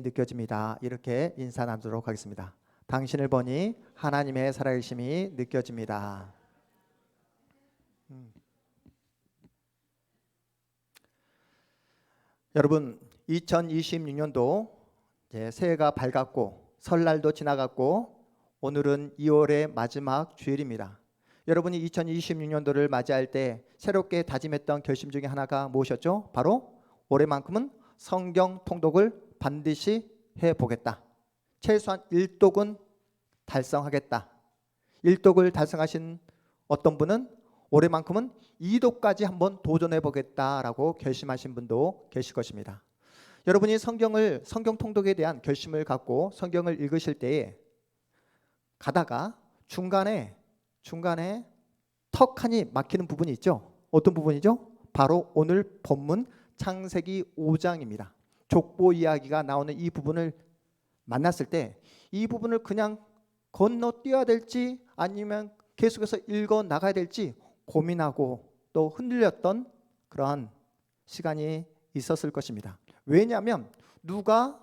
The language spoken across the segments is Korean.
살아계심이 느껴집니다. 이렇게 인사 나누도록 하겠습니다. 당신을 보니 하나님의 살아계심이 느껴집니다. 여러분, 2026년도 이제 새해가 밝았고 설날도 지나갔고 오늘은 2월의 마지막 주일입니다. 여러분이 2026년도를 맞이할 때 새롭게 다짐했던 결심 중에 하나가 무엇이었죠? 바로 올해만큼은 성경 통독을 반드시 해보겠다. 최소한 1독은 달성하겠다. 1독을 달성하신 어떤 분은 올해만큼은 2독까지 한번 도전해보겠다라고 결심하신 분도 계실 것입니다. 여러분이 성경 통독에 대한 결심을 갖고 성경을 읽으실 때에 가다가 중간에 턱하니 막히는 부분이 있죠. 어떤 부분이죠? 바로 오늘 본문 창세기 5장입니다. 족보 이야기가 나오는 이 부분을 만났을 때 이 부분을 그냥 건너뛰어야 될지 아니면 계속해서 읽어 나가야 될지 고민하고 또 흔들렸던 그러한 시간이 있었을 것입니다. 왜냐하면 누가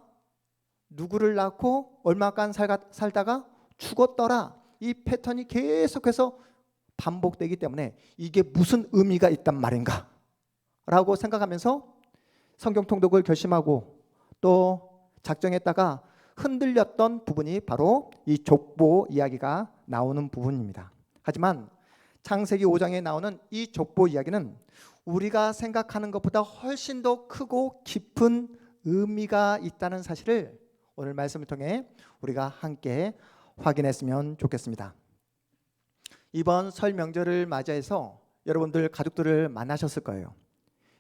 누구를 낳고 얼마간 살다가 죽었더라, 이 패턴이 계속해서 반복되기 때문에 이게 무슨 의미가 있단 말인가 라고 생각하면서 성경 통독을 결심하고 또 작정했다가 흔들렸던 부분이 바로 이 족보 이야기가 나오는 부분입니다. 하지만 창세기 5장에 나오는 이 족보 이야기는 우리가 생각하는 것보다 훨씬 더 크고 깊은 의미가 있다는 사실을 오늘 말씀을 통해 우리가 함께 확인했으면 좋겠습니다. 이번 설 명절을 맞이해서 여러분들 가족들을 만나셨을 거예요.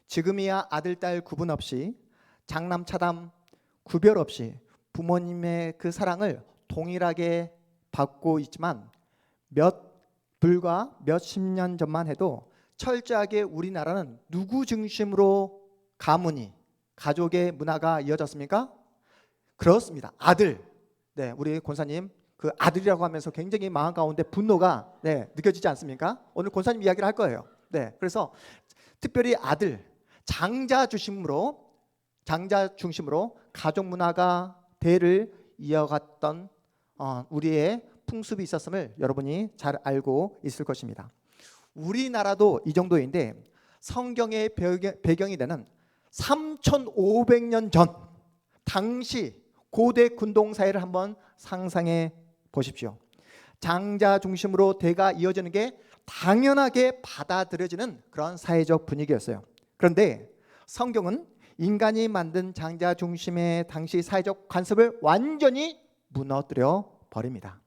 지금이야 아들, 딸 구분 없이 장남, 차남 구별 없이 부모님의 그 사랑을 동일하게 받고 있지만 불과 몇십 년 전만 해도 철저하게 우리나라는 누구 중심으로 가문이, 가족의 문화가 이어졌습니까? 그렇습니다. 아들. 네, 우리 권사님 그 아들이라고 하면서 굉장히 마음 가운데 분노가 느껴지지 않습니까? 오늘 권사님 이야기를 할 거예요. 네, 그래서 특별히 아들, 장자 중심으로 가족 문화가 대를 이어갔던 우리의 풍습이 있었음을 여러분이 잘 알고 있을 것입니다. 우리나라도 이 정도인데 성경의 배경이 되는 3,500년 전 당시 고대 군동 사회를 한번 상상해 보십시오. 장자 중심으로 대가 이어지는 게 당연하게 받아들여지는 그런 사회적 분위기였어요. 그런데 성경은 인간이 만든 장자 중심의 당시 사회적 관습을 완전히 무너뜨려 버립니다.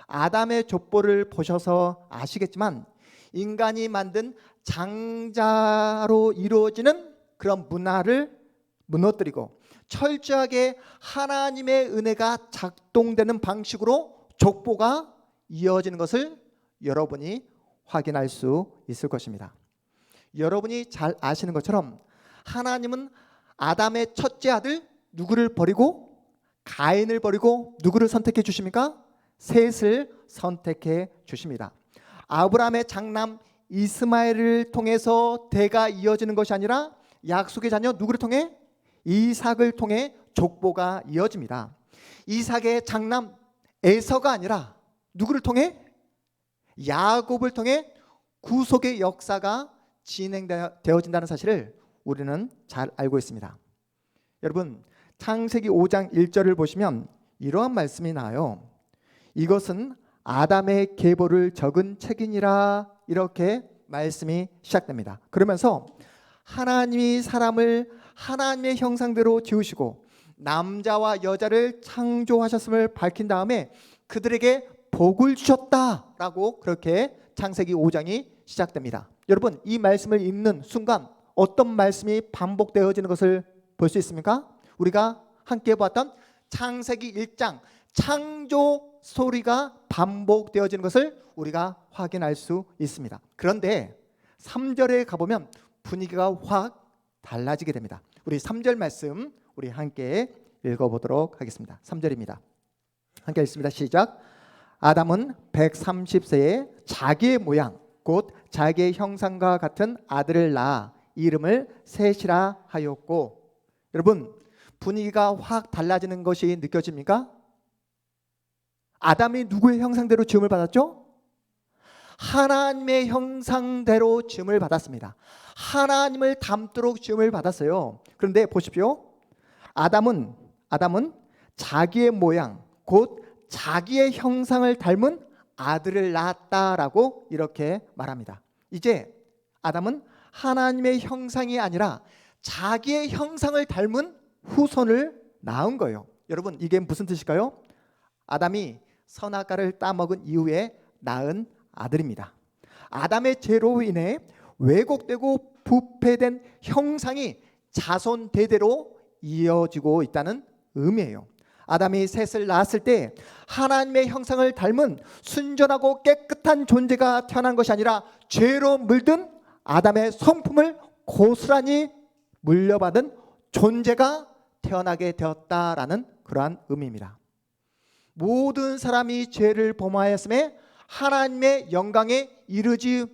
아담의 족보를 보셔서 아시겠지만 인간이 만든 장자로 이루어지는 그런 문화를 무너뜨리고 철저하게 하나님의 은혜가 작동되는 방식으로 족보가 이어지는 것을 여러분이 확인할 수 있을 것입니다. 여러분이 잘 아시는 것처럼 하나님은 아담의 첫째 아들 누구를 버리고 가인을 버리고 누구를 선택해 주십니까? 셋을 선택해 주십니다. 아브라함의 장남 이스마엘을 통해서 대가 이어지는 것이 아니라 약속의 자녀 누구를 통해? 이삭을 통해 족보가 이어집니다. 이삭의 장남 에서가 아니라 누구를 통해? 야곱을 통해 구속의 역사가 진행되어진다는 사실을 우리는 잘 알고 있습니다. 여러분, 창세기 5장 1절을 보시면 이러한 말씀이 나와요. 이것은 아담의 계보를 적은 책이니라, 이렇게 말씀이 시작됩니다. 그러면서 하나님이 사람을 하나님의 형상대로 지으시고 남자와 여자를 창조하셨음을 밝힌 다음에 그들에게 복을 주셨다라고 그렇게 창세기 5장이 시작됩니다. 여러분, 이 말씀을 읽는 순간 어떤 말씀이 반복되어지는 것을 볼 수 있습니까? 우리가 함께 봤던 창세기 1장 창조 소리가 반복되어지는 것을 우리가 확인할 수 있습니다. 그런데 3절에 가보면 분위기가 확 달라지게 됩니다. 우리 3절 말씀 우리 함께 읽어보도록 하겠습니다. 3절입니다. 함께 읽습니다. 시작. 아담은 130세에 자기의 모양 곧 자기의 형상과 같은 아들을 낳아 이름을 셋이라 하였고. 여러분, 분위기가 확 달라지는 것이 느껴집니까? 아담이 누구의 형상대로 지음을 받았죠? 하나님의 형상대로 지음을 받았습니다. 하나님을 닮도록 지음을 받았어요. 그런데 보십시오. 아담은 자기의 모양, 곧 자기의 형상을 닮은 아들을 낳았다라고 이렇게 말합니다. 이제 아담은 하나님의 형상이 아니라 자기의 형상을 닮은 후손을 낳은 거예요. 여러분, 이게 무슨 뜻일까요? 아담이 선악과를 따먹은 이후에 낳은 아들입니다. 아담의 죄로 인해 왜곡되고 부패된 형상이 자손 대대로 이어지고 있다는 의미예요. 아담이 셋을 낳았을 때 하나님의 형상을 닮은 순전하고 깨끗한 존재가 태어난 것이 아니라 죄로 물든 아담의 성품을 고스란히 물려받은 존재가 태어나게 되었다라는 그러한 의미입니다. 모든 사람이 죄를 범하였음에 하나님의 영광에 이르지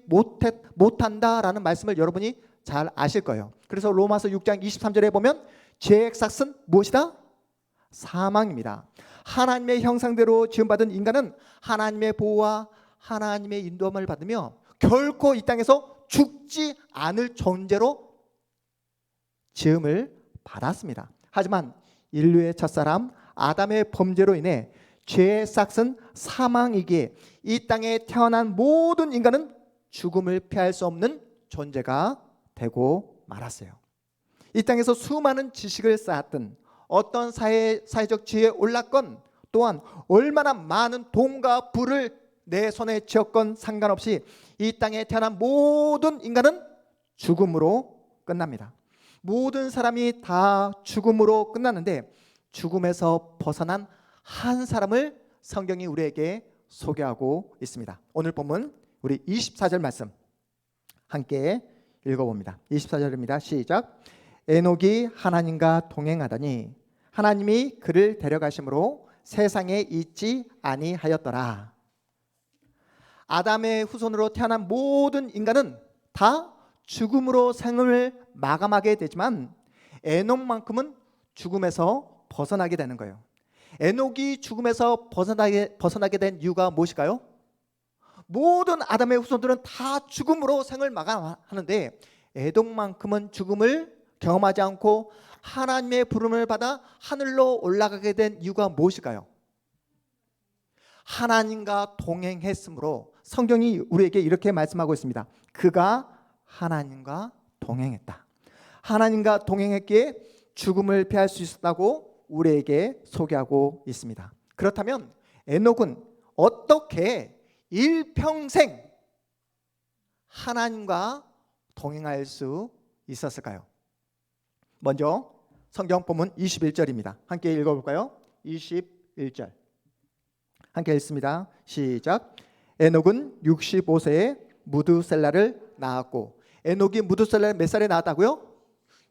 못한다라는 말씀을 여러분이 잘 아실 거예요. 그래서 로마서 6장 23절에 보면 죄의 삭은 무엇이다? 사망입니다. 하나님의 형상대로 지음받은 인간은 하나님의 보호와 하나님의 인도함을 받으며 결코 이 땅에서 죽지 않을 존재로 지음을 받았습니다. 하지만 인류의 첫사람 아담의 범죄로 인해 죄의 삭은 사망이기에 이 땅에 태어난 모든 인간은 죽음을 피할 수 없는 존재가 되고 말았어요. 이 땅에서 수많은 지식을 쌓았던 어떤 사회적 지위에 올랐건 또한 얼마나 많은 돈과 부를 내 손에 쥐었건 상관없이 이 땅에 태어난 모든 인간은 죽음으로 끝납니다. 모든 사람이 다 죽음으로 끝났는데 죽음에서 벗어난 한 사람을 성경이 우리에게 소개하고 있습니다. 오늘 본문 우리 24절 말씀 함께 읽어봅니다. 24절입니다. 시작. 에녹이 하나님과 동행하더니 하나님이 그를 데려가심으로 세상에 있지 아니하였더라. 아담의 후손으로 태어난 모든 인간은 다 죽음으로 생을 마감하게 되지만 에녹만큼은 죽음에서 벗어나게 되는 거예요. 에녹이 죽음에서 벗어나게 된 이유가 무엇일까요? 모든 아담의 후손들은 다 죽음으로 생을 마감하는데 에녹만큼은 죽음을 경험하지 않고 하나님의 부름을 받아 하늘로 올라가게 된 이유가 무엇일까요? 하나님과 동행했으므로 성경이 우리에게 이렇게 말씀하고 있습니다. 그가 하나님과 동행했다. 하나님과 동행했기에 죽음을 피할 수 있었다고 우리에게 소개하고 있습니다. 그렇다면 에녹은 어떻게 일평생 하나님과 동행할 수 있었을까요? 먼저 성경 본문 21절입니다. 함께 읽어볼까요? 21절 함께 읽습니다. 시작. 에녹은 65세에 무두셀라를 낳았고, 에녹이 무두셀라를 몇 살에 낳았다고요?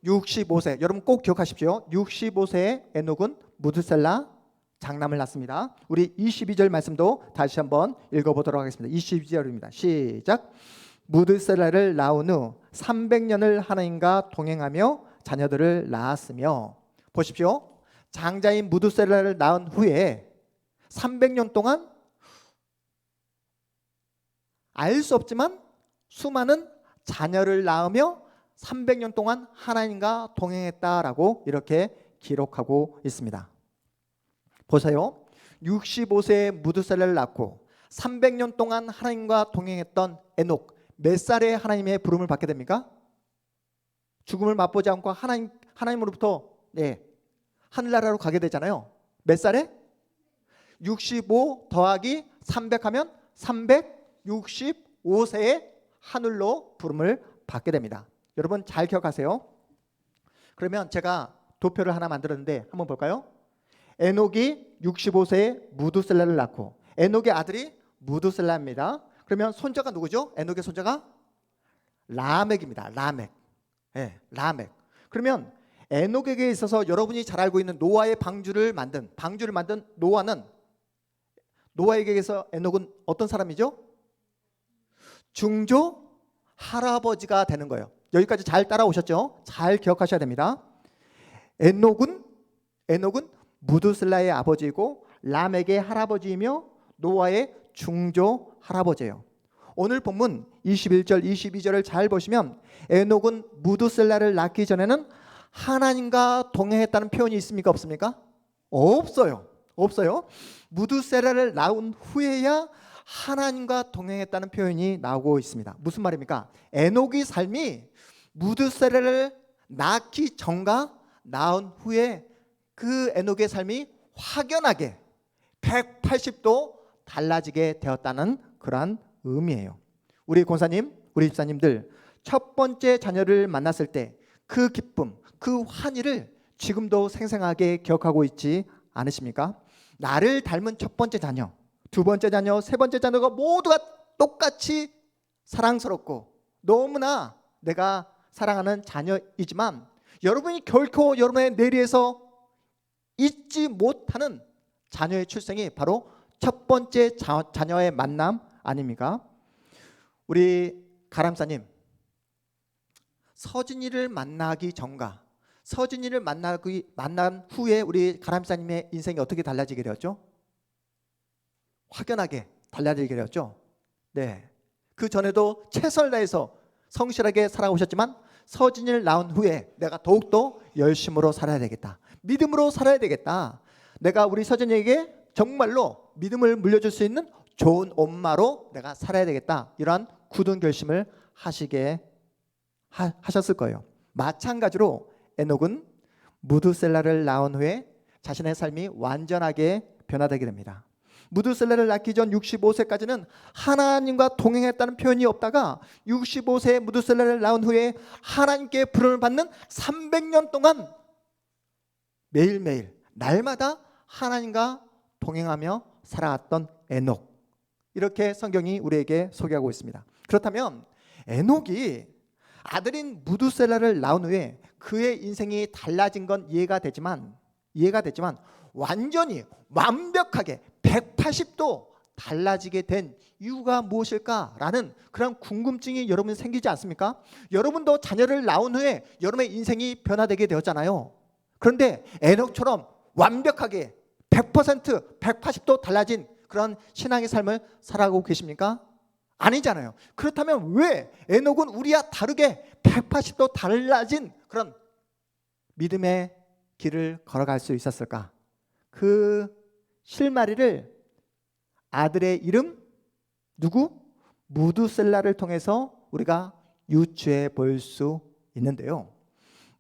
65세. 여러분 꼭 기억하십시오. 65세에 에녹은 무두셀라 장남을 낳습니다. 우리 22절 말씀도 다시 한번 읽어보도록 하겠습니다. 22절입니다. 시작. 무두셀라를 낳은 후 300년을 하나님과 동행하며 자녀들을 낳았으며, 보십시오. 장자인 무두셀라를 낳은 후에 300년 동안 알 수 없지만 수많은 자녀를 낳으며 300년 동안 하나님과 동행했다라고 이렇게 기록하고 있습니다. 보세요. 65세에 무두셀라를 낳고 300년 동안 하나님과 동행했던 에녹, 몇 살에 하나님의 부름을 받게 됩니까? 죽음을 맛보지 않고 하나님으로부터 하늘나라로 가게 되잖아요. 몇 살에? 65 더하기 300 하면 365세에 하늘로 부름을 받게 됩니다. 여러분 잘 기억하세요. 그러면 제가 도표를 하나 만들었는데 한번 볼까요? 에녹이 65세에 무두셀라를 낳고, 에녹의 아들이 무두셀라입니다. 그러면 손자가 누구죠? 에녹의 손자가 라멕입니다. 라멕. 라멕. 그러면 에녹에게 있어서 여러분이 잘 알고 있는 노아의 방주를 만든 노아는, 노아에게서 에녹은 어떤 사람이죠? 중조 할아버지가 되는 거예요. 여기까지 잘 따라오셨죠? 잘 기억하셔야 됩니다. 에녹은 에녹은 무두셀라의 아버지이고 라멕의 할아버지이며 노아의 중조 할아버지예요. 오늘 본문 21절 22절을 잘 보시면 에녹은 무두셀라를 낳기 전에는 하나님과 동행했다는 표현이 있습니까? 없습니까? 없어요. 무두셀라를 낳은 후에야 하나님과 동행했다는 표현이 나오고 있습니다. 무슨 말입니까? 에녹의 삶이 무두셀라를 낳기 전과 낳은 후에 그 에녹의 삶이 확연하게 180도 달라지게 되었다는 그러한 의미예요. 우리 권사님, 우리 집사님들, 첫 번째 자녀를 만났을 때 그 기쁨, 그 환희를 지금도 생생하게 기억하고 있지 않으십니까? 나를 닮은 첫 번째 자녀, 두 번째 자녀, 세 번째 자녀가 모두가 똑같이 사랑스럽고 너무나 내가 사랑하는 자녀이지만 여러분이 결코 여러분의 뇌리에서 잊지 못하는 자녀의 출생이 바로 첫 번째 자녀의 만남 아닙니까? 우리 가람사님, 서진이를 만나기 전과 서진이를 만난 후에 우리 가람사님의 인생이 어떻게 달라지게 되었죠? 확연하게 달라지게 되었죠. 네, 그 전에도 최선을 다해서 성실하게 살아오셨지만 서진이를 낳은 후에 내가 더욱더 열심으로 살아야 되겠다, 믿음으로 살아야 되겠다, 내가 우리 서진이에게 정말로 믿음을 물려줄 수 있는 좋은 엄마로 내가 살아야 되겠다, 이러한 굳은 결심을 하셨을 거예요. 마찬가지로 에녹은 무두셀라를 낳은 후에 자신의 삶이 완전하게 변화되게 됩니다. 무두셀라를 낳기 전 65세까지는 하나님과 동행했다는 표현이 없다가 65세에 무두셀라를 낳은 후에 하나님께 부름을 받는 300년 동안 매일매일 날마다 하나님과 동행하며 살아왔던 에녹, 이렇게 성경이 우리에게 소개하고 있습니다. 그렇다면 에녹이 아들인 무두셀라를 낳은 후에 그의 인생이 달라진 건 이해가 되지만 완전히 완벽하게 180도 달라지게 된 이유가 무엇일까라는 그런 궁금증이 여러분 생기지 않습니까? 여러분도 자녀를 낳은 후에 여러분의 인생이 변화되게 되었잖아요. 그런데 에녹처럼 완벽하게 100% 180도 달라진 그런 신앙의 삶을 살아가고 계십니까? 아니잖아요. 그렇다면 왜 에녹은 우리와 다르게 180도 달라진 그런 믿음의 길을 걸어갈 수 있었을까? 그 실마리를 아들의 이름 누구? 무두셀라를 통해서 우리가 유추해 볼 수 있는데요.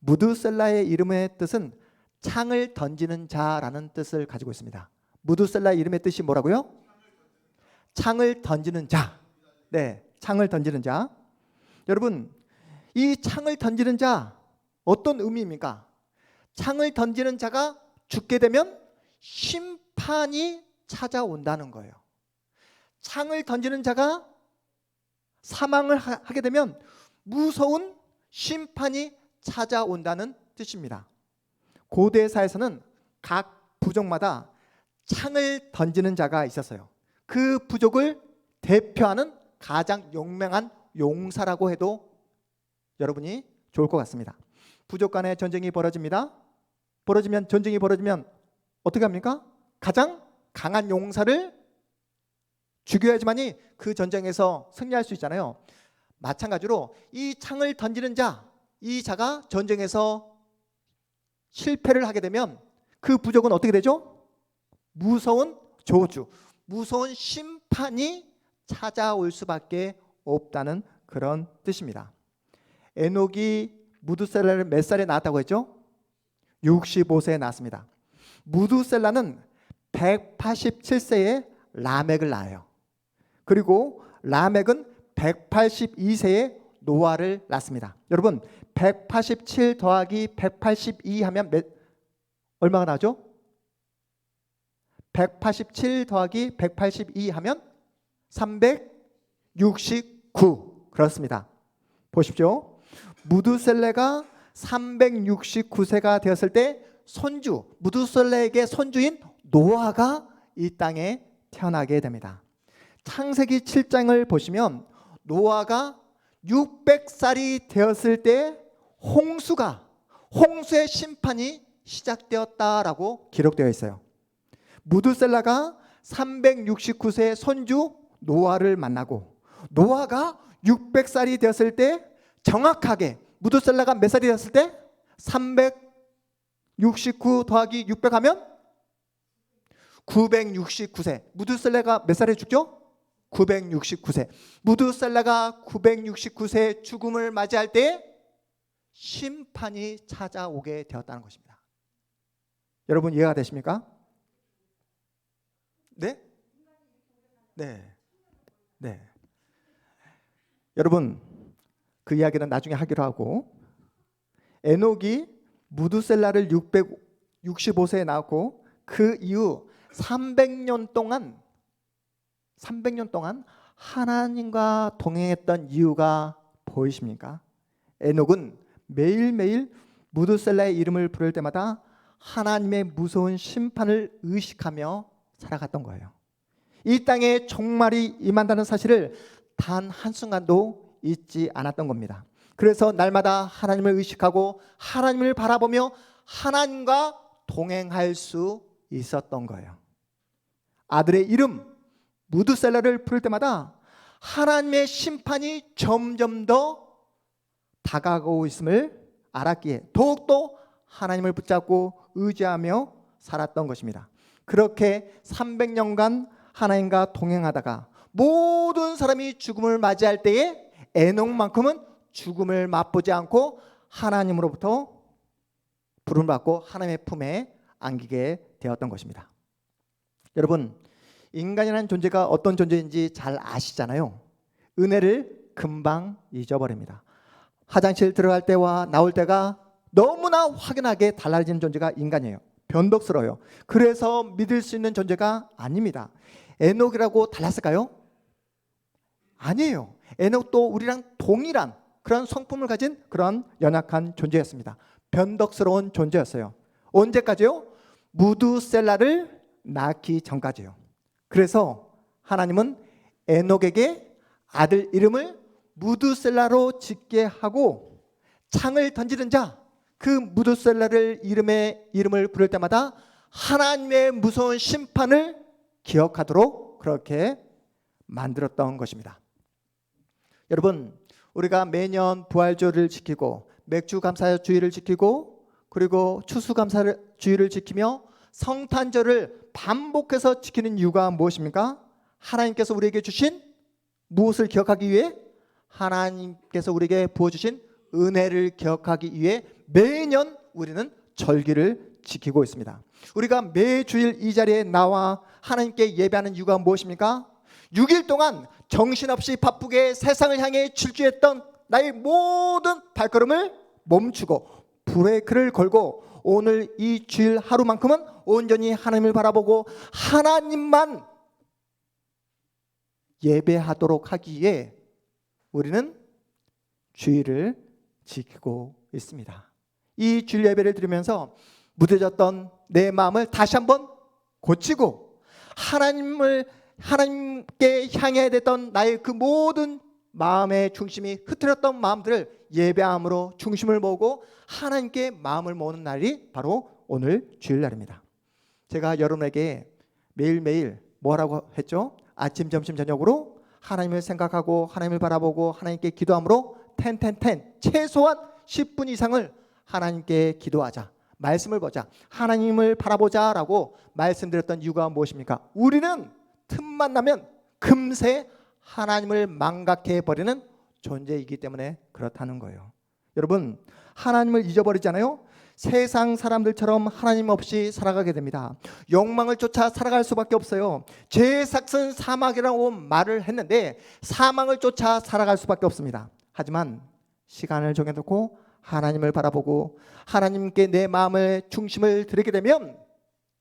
무두셀라의 이름의 뜻은 창을 던지는 자라는 뜻을 가지고 있습니다. 무두셀라 이름의 뜻이 뭐라고요? 창을 던지는 자. 네, 창을 던지는 자. 여러분, 이 창을 던지는 자 어떤 의미입니까? 창을 던지는 자가 죽게 되면 심판이 찾아온다는 거예요. 창을 던지는 자가 사망을 하게 되면 무서운 심판이 찾아온다는 뜻입니다. 고대사에서는 각 부족마다 창을 던지는 자가 있었어요. 그 부족을 대표하는 가장 용맹한 용사라고 해도 여러분이 좋을 것 같습니다. 부족 간에 전쟁이 전쟁이 벌어지면 어떻게 합니까? 가장 강한 용사를 죽여야지만이 그 전쟁에서 승리할 수 있잖아요. 마찬가지로 이 창을 던지는 자, 이 자가 전쟁에서 실패를 하게 되면 그 부족은 어떻게 되죠? 무서운 저주, 무서운 심판이 찾아올 수밖에 없다는 그런 뜻입니다. 에녹이 무두셀라를 몇 살에 낳았다고 했죠? 65세에 낳았습니다. 무두셀라는 187세에 라멕을 낳아요. 그리고 라멕은 182세에 노아를 낳습니다. 여러분, 187 더하기 182 하면 얼마가 나죠? 187 더하기 182 하면 369. 그렇습니다. 보십시오. 무두셀라가 369세가 되었을 때 무두셀라에게 손주인 노아가 이 땅에 태어나게 됩니다. 창세기 7장을 보시면 노아가 600살이 되었을 때 홍수의 심판이 시작되었다라고 기록되어 있어요. 무드셀라가 369세 손주 노아를 만나고 노아가 600살이 되었을 때 정확하게 무드셀라가 몇 살이 되었을 때 369 더하기 600 하면 969세. 무드셀라가 몇 살에 죽죠? 969세. 무드셀라가 969세 죽음을 맞이할 때 심판이 찾아오게 되었다는 것입니다. 여러분 이해가 되십니까? 네? 네. 네. 여러분 그 이야기는 나중에 하기로 하고, 에녹이 무드셀라를 665세에 낳았고 그 이후 300년 동안 하나님과 동행했던 이유가 보이십니까? 에녹은 매일매일 무드셀라의 이름을 부를 때마다 하나님의 무서운 심판을 의식하며 살아갔던 거예요. 이 땅에 종말이 임한다는 사실을 단 한순간도 잊지 않았던 겁니다. 그래서 날마다 하나님을 의식하고 하나님을 바라보며 하나님과 동행할 수 있었던 거예요. 아들의 이름 무드셀라를 부를 때마다 하나님의 심판이 점점 더 다가오고 있음을 알았기에 더욱더 하나님을 붙잡고 의지하며 살았던 것입니다. 그렇게 300년간 하나님과 동행하다가 모든 사람이 죽음을 맞이할 때에 에녹만큼은 죽음을 맛보지 않고 하나님으로부터 부름을 받고 하나님의 품에 안기게 되었던 것입니다. 여러분, 인간이라는 존재가 어떤 존재인지 잘 아시잖아요. 은혜를 금방 잊어버립니다. 화장실 들어갈 때와 나올 때가 너무나 확연하게 달라지는 존재가 인간이에요. 변덕스러워요. 그래서 믿을 수 있는 존재가 아닙니다. 에녹이라고 달랐을까요? 아니에요. 에녹도 우리랑 동일한 그런 성품을 가진 그런 연약한 존재였습니다. 변덕스러운 존재였어요. 언제까지요? 무드셀라를 낳기 전까지요. 그래서 하나님은 에녹에게 아들 이름을 무드셀라로 짓게 하고 창을 던지는 자, 그 무드셀라를 이름을 부를 때마다 하나님의 무서운 심판을 기억하도록 그렇게 만들었던 것입니다. 여러분, 우리가 매년 부활절을 지키고 맥주감사주의를 지키고 그리고 추수감사주의를 지키며 성탄절을 반복해서 지키는 이유가 무엇입니까? 하나님께서 우리에게 주신 무엇을 기억하기 위해? 하나님께서 우리에게 부어주신 은혜를 기억하기 위해 매년 우리는 절기를 지키고 있습니다. 우리가 매주일 이 자리에 나와 하나님께 예배하는 이유가 무엇입니까? 6일 동안 정신없이 바쁘게 세상을 향해 질주했던 나의 모든 발걸음을 멈추고 브레이크를 걸고 오늘 이 주일 하루만큼은 온전히 하나님을 바라보고 하나님만 예배하도록 하기 위해 우리는 주일을 지키고 있습니다. 이 주일 예배를 드리면서 무뎌졌던 내 마음을 다시 한번 고치고 하나님께 향해야 됐던 나의 그 모든 마음의 중심이 흐트렸던 마음들을 예배함으로 중심을 모으고 하나님께 마음을 모으는 날이 바로 오늘 주일날입니다. 제가 여러분에게 매일매일 뭐라고 했죠? 아침, 점심, 저녁으로 하나님을 생각하고 하나님을 바라보고 하나님께 기도함으로 10 최소한 10분 이상을 하나님께 기도하자, 말씀을 보자, 하나님을 바라보자 라고 말씀드렸던 이유가 무엇입니까? 우리는 틈만 나면 금세 하나님을 망각해버리는 존재이기 때문에 그렇다는 거예요. 여러분, 하나님을 잊어버리잖아요. 세상 사람들처럼 하나님 없이 살아가게 됩니다. 욕망을 쫓아 살아갈 수밖에 없어요. 죄의 삭은 사망이라고 말을 했는데 사망을 쫓아 살아갈 수밖에 없습니다. 하지만 시간을 정해놓고 하나님을 바라보고 하나님께 내 마음의 중심을 드리게 되면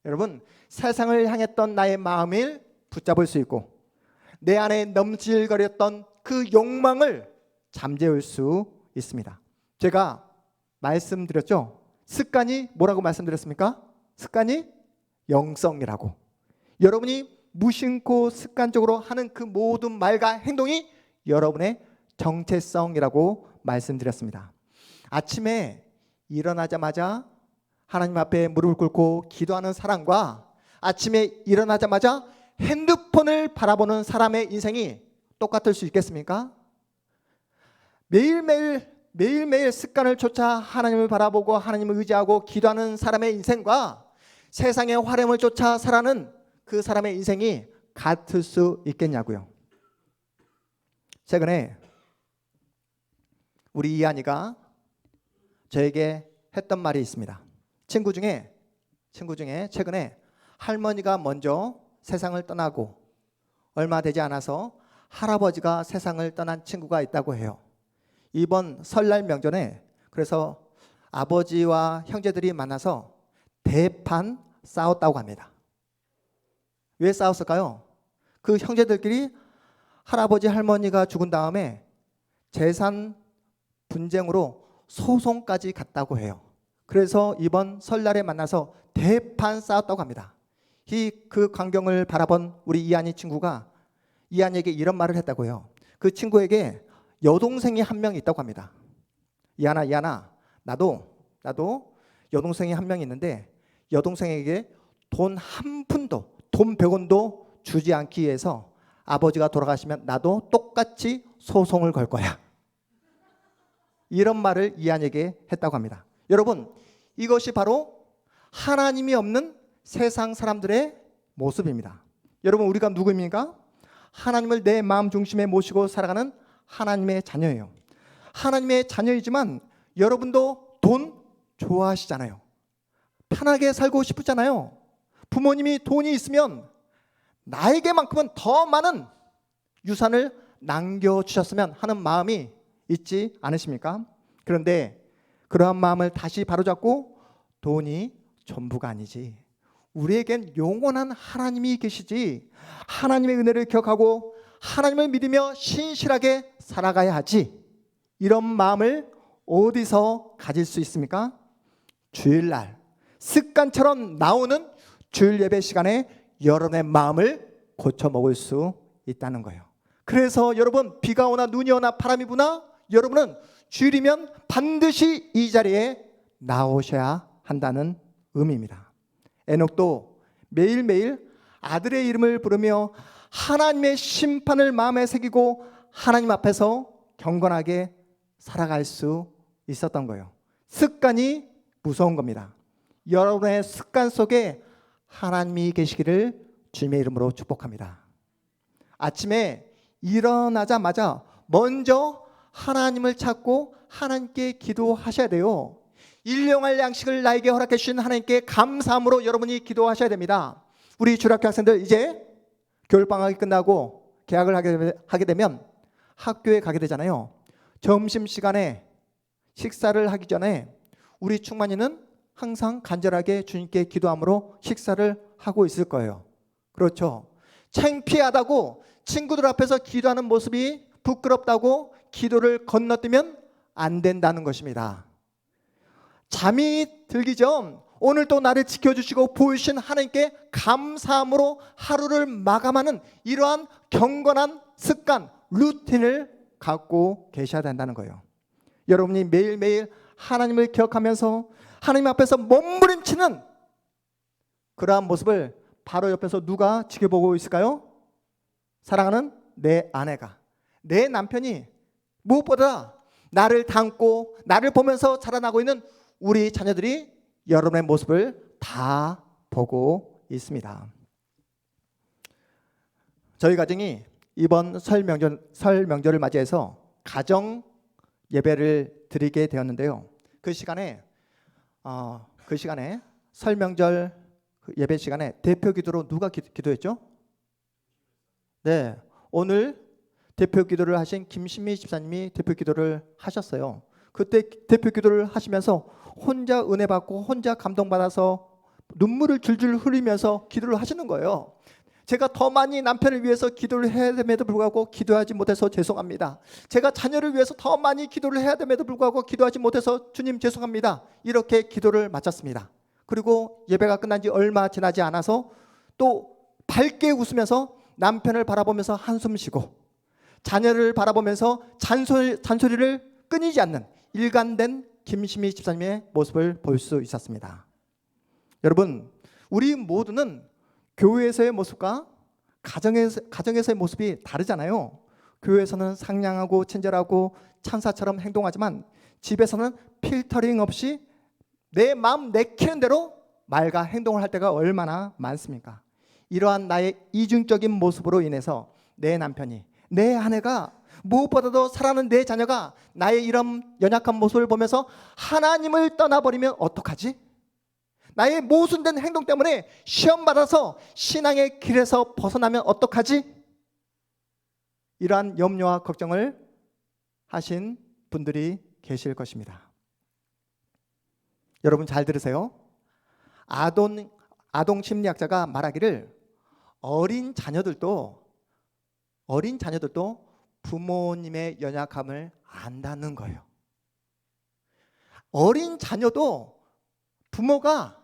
여러분, 세상을 향했던 나의 마음을 붙잡을 수 있고 내 안에 넘실거렸던 그 욕망을 잠재울 수 있습니다. 제가 말씀드렸죠. 습관이 뭐라고 말씀드렸습니까? 습관이 영성이라고. 여러분이 무심코 습관적으로 하는 그 모든 말과 행동이 여러분의 정체성이라고 말씀드렸습니다. 아침에 일어나자마자 하나님 앞에 무릎을 꿇고 기도하는 사람과 아침에 일어나자마자 핸드폰을 바라보는 사람의 인생이 똑같을 수 있겠습니까? 매일매일 습관을 쫓아 하나님을 바라보고 하나님을 의지하고 기도하는 사람의 인생과 세상의 화려함을 쫓아 살아가는 그 사람의 인생이 같을 수 있겠냐고요. 최근에 우리 이한이가 저에게 했던 말이 있습니다. 친구 중에 최근에 할머니가 먼저 세상을 떠나고 얼마 되지 않아서 할아버지가 세상을 떠난 친구가 있다고 해요. 이번 설날 명절에 그래서 아버지와 형제들이 만나서 대판 싸웠다고 합니다. 왜 싸웠을까요? 그 형제들끼리 할아버지 할머니가 죽은 다음에 재산 분쟁으로 소송까지 갔다고 해요. 그래서 이번 설날에 만나서 대판 싸웠다고 합니다. 그 광경을 바라본 우리 이한이 친구가 이한이에게 이런 말을 했다고 해요. 그 친구에게 여동생이 한 명 있다고 합니다. 이한아, 나도 여동생이 한 명 있는데 여동생에게 돈 한 푼도, 돈 100원도 주지 않기 위해서 아버지가 돌아가시면 나도 똑같이 소송을 걸 거야. 이런 말을 이한에게 했다고 합니다. 여러분, 이것이 바로 하나님이 없는 세상 사람들의 모습입니다. 여러분, 우리가 누구입니까? 하나님을 내 마음 중심에 모시고 살아가는 하나님의 자녀예요. 하나님의 자녀이지만 여러분도 돈 좋아하시잖아요. 편하게 살고 싶으잖아요. 부모님이 돈이 있으면 나에게만큼은 더 많은 유산을 남겨주셨으면 하는 마음이 있지 않으십니까? 그런데 그러한 마음을 다시 바로잡고 돈이 전부가 아니지, 우리에겐 영원한 하나님이 계시지, 하나님의 은혜를 기억하고 하나님을 믿으며 신실하게 살아가야 하지, 이런 마음을 어디서 가질 수 있습니까? 주일날 습관처럼 나오는 주일 예배 시간에 여러분의 마음을 고쳐 먹을 수 있다는 거예요. 그래서 여러분, 비가 오나 눈이 오나 바람이 부나 여러분은 주일이면 반드시 이 자리에 나오셔야 한다는 의미입니다. 에녹도 매일매일 아들의 이름을 부르며 하나님의 심판을 마음에 새기고 하나님 앞에서 경건하게 살아갈 수 있었던 거예요. 습관이 무서운 겁니다. 여러분의 습관 속에 하나님이 계시기를 주님의 이름으로 축복합니다. 아침에 일어나자마자 먼저 하나님을 찾고 하나님께 기도하셔야 돼요. 일용할 양식을 나에게 허락해 주신 하나님께 감사함으로 여러분이 기도하셔야 됩니다. 우리 주일학교 학생들 이제 겨울방학이 끝나고 개학을 하게 되면 학교에 가게 되잖아요. 점심시간에 식사를 하기 전에 우리 충만이는 항상 간절하게 주님께 기도함으로 식사를 하고 있을 거예요. 그렇죠. 창피하다고 친구들 앞에서 기도하는 모습이 부끄럽다고 기도를 건너뛰면 안 된다는 것입니다. 잠이 들기 전 오늘 또 나를 지켜주시고 보이신 하나님께 감사함으로 하루를 마감하는 이러한 경건한 습관, 루틴을 갖고 계셔야 된다는 거예요. 여러분이 매일매일 하나님을 기억하면서 하나님 앞에서 몸부림치는 그러한 모습을 바로 옆에서 누가 지켜보고 있을까요? 사랑하는 내 아내가, 내 남편이, 무엇보다 나를 닮고 나를 보면서 자라나고 있는 우리 자녀들이 여러분의 모습을 다 보고 있습니다. 저희 가정이 이번 설 명절을 맞이해서 가정 예배를 드리게 되었는데요. 그 시간에 설 명절 예배 시간에 대표 기도로 누가 기도했죠? 네, 오늘 대표 기도를 하신 김신미 집사님이 대표 기도를 하셨어요. 그때 대표 기도를 하시면서 혼자 은혜 받고 혼자 감동받아서 눈물을 줄줄 흘리면서 기도를 하시는 거예요. 제가 더 많이 남편을 위해서 기도를 해야 됨에도 불구하고 기도하지 못해서 죄송합니다. 제가 자녀를 위해서 더 많이 기도를 해야 됨에도 불구하고 기도하지 못해서 주님 죄송합니다. 이렇게 기도를 마쳤습니다. 그리고 예배가 끝난 지 얼마 지나지 않아서 또 밝게 웃으면서 남편을 바라보면서 한숨 쉬고 자녀를 바라보면서 잔소리를 끊이지 않는 일관된 김심희 집사님의 모습을 볼 수 있었습니다. 여러분, 우리 모두는 교회에서의 모습과 가정에서의 모습이 다르잖아요. 교회에서는 상냥하고 친절하고 천사처럼 행동하지만 집에서는 필터링 없이 내 마음 내키는 대로 말과 행동을 할 때가 얼마나 많습니까? 이러한 나의 이중적인 모습으로 인해서 내 남편이, 내 아내가, 무엇보다도 사랑하는 내 자녀가 나의 이런 연약한 모습을 보면서 하나님을 떠나버리면 어떡하지? 나의 모순된 행동 때문에 시험받아서 신앙의 길에서 벗어나면 어떡하지? 이러한 염려와 걱정을 하신 분들이 계실 것입니다. 여러분 잘 들으세요. 아동 심리학자가 말하기를 어린 자녀들도 부모님의 연약함을 안다는 거예요. 어린 자녀도 부모가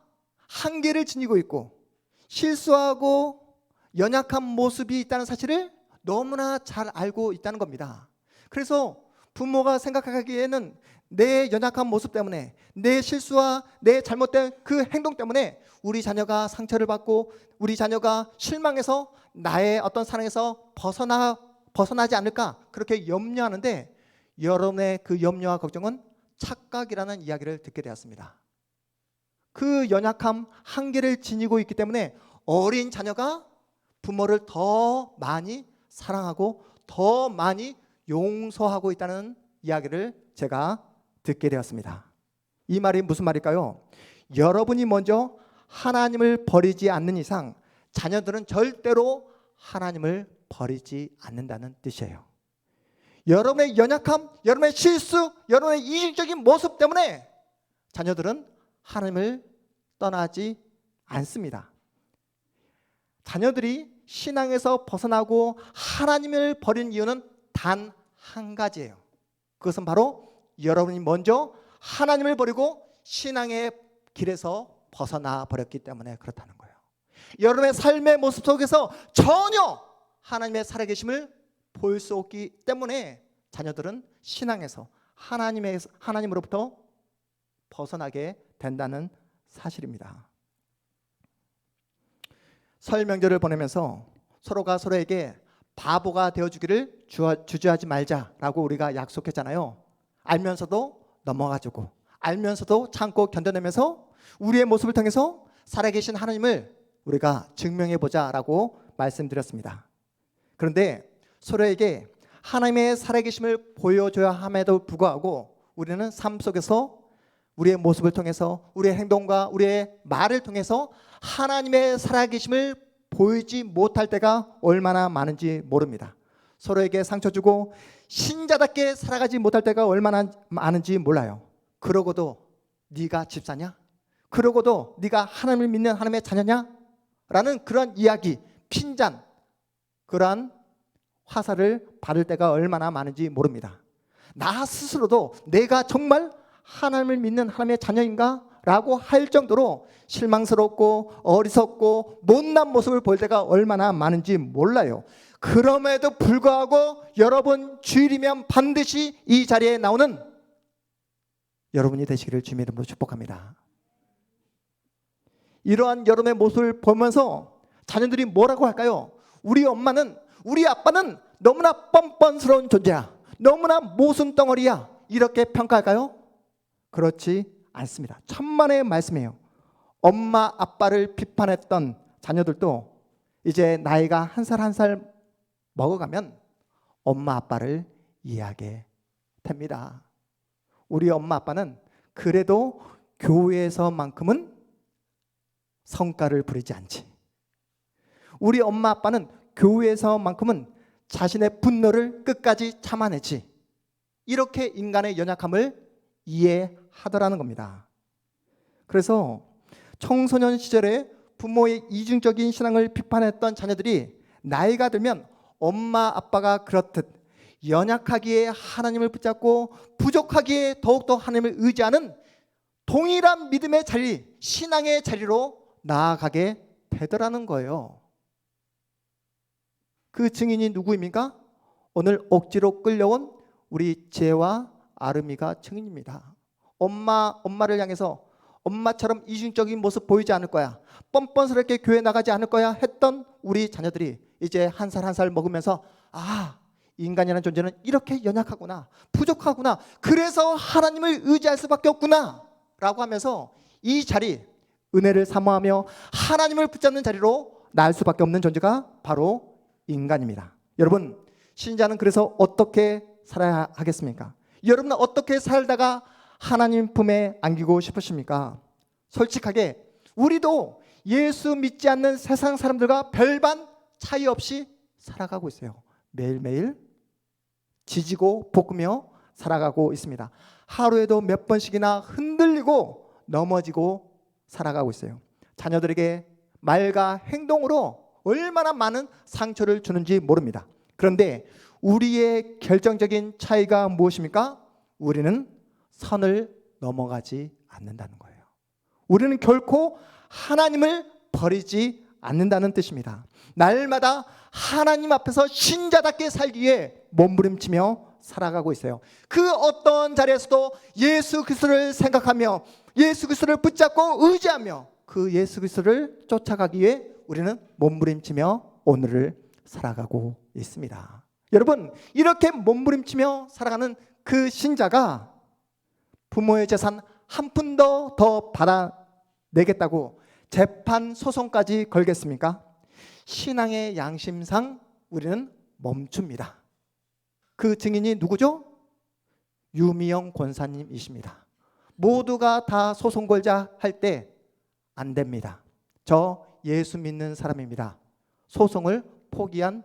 한계를 지니고 있고 실수하고 연약한 모습이 있다는 사실을 너무나 잘 알고 있다는 겁니다. 그래서 부모가 생각하기에는 내 연약한 모습 때문에, 내 실수와 내 잘못된 그 행동 때문에 우리 자녀가 상처를 받고 우리 자녀가 실망해서 나의 어떤 사랑에서 벗어나지 않을까, 그렇게 염려하는데, 여러분의 그 염려와 걱정은 착각이라는 이야기를 듣게 되었습니다. 그 연약함, 한계를 지니고 있기 때문에 어린 자녀가 부모를 더 많이 사랑하고 더 많이 용서하고 있다는 이야기를 제가 듣게 되었습니다. 이 말이 무슨 말일까요? 여러분이 먼저 하나님을 버리지 않는 이상 자녀들은 절대로 하나님을 버리지 않는다는 뜻이에요. 여러분의 연약함, 여러분의 실수, 여러분의 이중적인 모습 때문에 자녀들은 하나님을 떠나지 않습니다. 자녀들이 신앙에서 벗어나고 하나님을 버린 이유는 단 한 가지예요. 그것은 바로 여러분이 먼저 하나님을 버리고 신앙의 길에서 벗어나 버렸기 때문에 그렇다는 거예요. 여러분의 삶의 모습 속에서 전혀 하나님의 살아계심을 볼 수 없기 때문에 자녀들은 신앙에서 하나님으로부터 벗어나게 된다는 사실입니다. 설 명절을 보내면서 서로가 서로에게 바보가 되어주기를 주저하지 말자라고 우리가 약속했잖아요. 알면서도 넘어가지고, 알면서도 참고 견뎌내면서 우리의 모습을 통해서 살아계신 하나님을 우리가 증명해보자라고 말씀드렸습니다. 그런데 서로에게 하나님의 살아계심을 보여줘야 함에도 불구하고 우리는 삶 속에서 우리의 모습을 통해서, 우리의 행동과 우리의 말을 통해서 하나님의 살아계심을 보이지 못할 때가 얼마나 많은지 모릅니다. 서로에게 상처 주고 신자답게 살아가지 못할 때가 얼마나 많은지 몰라요. 그러고도 네가 집사냐? 그러고도 네가 하나님을 믿는 하나님의 자녀냐? 라는 그런 이야기, 핀잔, 그러한 화살을 받을 때가 얼마나 많은지 모릅니다. 나 스스로도 내가 정말 하나님을 믿는 하나님의 자녀인가? 라고 할 정도로 실망스럽고 어리석고 못난 모습을 볼 때가 얼마나 많은지 몰라요. 그럼에도 불구하고 여러분 주일이면 반드시 이 자리에 나오는 여러분이 되시기를 주님의 이름으로 축복합니다. 이러한 여러분의 모습을 보면서 자녀들이 뭐라고 할까요? 우리 엄마는, 우리 아빠는 너무나 뻔뻔스러운 존재야, 너무나 모순덩어리야, 이렇게 평가할까요? 그렇지 않습니다. 천만의 말씀이에요. 엄마 아빠를 비판했던 자녀들도 이제 나이가 한 살 한 살 먹어가면 엄마 아빠를 이해하게 됩니다. 우리 엄마 아빠는 그래도 교회에서만큼은 성과를 부리지 않지. 우리 엄마 아빠는 교회에서만큼은 자신의 분노를 끝까지 참아내지. 이렇게 인간의 연약함을 이해하더라는 겁니다. 그래서 청소년 시절에 부모의 이중적인 신앙을 비판했던 자녀들이 나이가 들면 엄마 아빠가 그렇듯 연약하기에 하나님을 붙잡고 부족하기에 더욱더 하나님을 의지하는 동일한 믿음의 자리, 신앙의 자리로 나아가게 되더라는 거예요. 그 증인이 누구입니까? 오늘 억지로 끌려온 우리 재와 아름이가 증인입니다. 엄마를 향해서 엄마처럼 이중적인 모습 보이지 않을 거야, 뻔뻔스럽게 교회 나가지 않을 거야 했던 우리 자녀들이 이제 한 살 한 살 먹으면서 인간이라는 존재는 이렇게 연약하구나, 부족하구나, 그래서 하나님을 의지할 수밖에 없구나 라고 하면서 이 자리, 은혜를 사모하며 하나님을 붙잡는 자리로 나을 수밖에 없는 존재가 바로 인간입니다. 여러분, 신자는 그래서 어떻게 살아야 하겠습니까? 여러분은 어떻게 살다가 하나님 품에 안기고 싶으십니까? 솔직하게 우리도 예수 믿지 않는 세상 사람들과 별반 차이 없이 살아가고 있어요. 매일매일 지지고 볶으며 살아가고 있습니다. 하루에도 몇 번씩이나 흔들리고 넘어지고 살아가고 있어요. 자녀들에게 말과 행동으로 얼마나 많은 상처를 주는지 모릅니다. 그런데 우리의 결정적인 차이가 무엇입니까? 우리는 선을 넘어가지 않는다는 거예요. 우리는 결코 하나님을 버리지 않는다는 뜻입니다. 날마다 하나님 앞에서 신자답게 살기 위해 몸부림치며 살아가고 있어요. 그 어떤 자리에서도 예수 그리스도를 생각하며 예수 그리스도를 붙잡고 의지하며 그 예수 그리스도를 쫓아가기 위해 우리는 몸부림치며 오늘을 살아가고 있습니다. 여러분, 이렇게 몸부림치며 살아가는 그 신자가 부모의 재산 한 푼도 더 받아내겠다고 재판 소송까지 걸겠습니까? 신앙의 양심상 우리는 멈춥니다. 그 증인이 누구죠? 유미영 권사님이십니다. 모두가 다 소송 걸자 할 때 안 됩니다. 저 예수 믿는 사람입니다. 소송을 포기한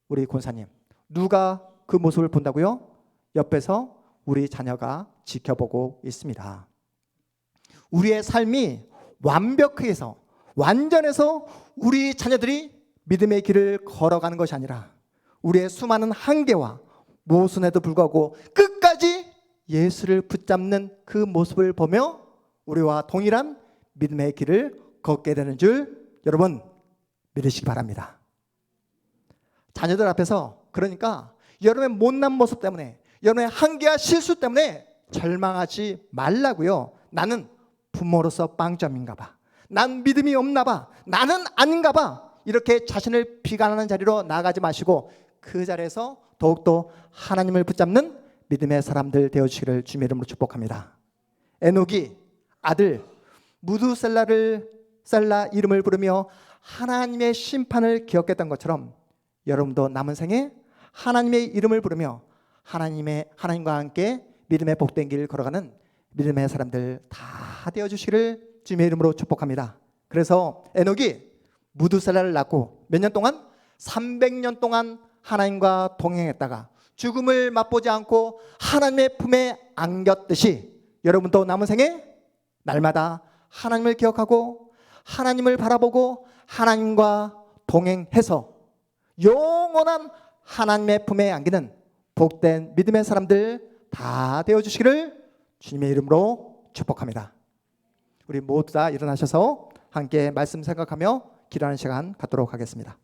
우리 권사님, 누가 그 모습을 본다고요? 옆에서 우리 자녀가 지켜보고 있습니다. 우리의 삶이 완벽해서 완전해서 우리 자녀들이 믿음의 길을 걸어가는 것이 아니라 우리의 수많은 한계와 모순에도 불구하고 끝까지 예수를 붙잡는 그 모습을 보며 우리와 동일한 믿음의 길을 걷게 되는 줄 여러분 믿으시기 바랍니다. 자녀들 앞에서 그러니까 여러분의 못난 모습 때문에 여러분의 한계와 실수 때문에 절망하지 말라고요. 나는 부모로서 빵점인가 봐, 난 믿음이 없나 봐, 나는 아닌가 봐, 이렇게 자신을 비관하는 자리로 나가지 마시고 그 자리에서 더욱더 하나님을 붙잡는 믿음의 사람들 되어주시기를 주님의 이름으로 축복합니다. 에녹이 아들 무두셀라 이름을 부르며 하나님의 심판을 기억했던 것처럼 여러분도 남은 생에 하나님의 이름을 부르며 하나님과 함께 믿음의 복된 길을 걸어가는 믿음의 사람들 다 되어주시기를 주님의 이름으로 축복합니다. 그래서 에녹이 무두셀라를 낳고 몇 년 동안? 300년 동안 하나님과 동행했다가 죽음을 맛보지 않고 하나님의 품에 안겼듯이 여러분도 남은 생에 날마다 하나님을 기억하고 하나님을 바라보고 하나님과 동행해서 영원한 하나님의 품에 안기는 복된 믿음의 사람들 다 되어주시기를 주님의 이름으로 축복합니다. 우리 모두 다 일어나셔서 함께 말씀 생각하며 기도하는 시간 갖도록 하겠습니다.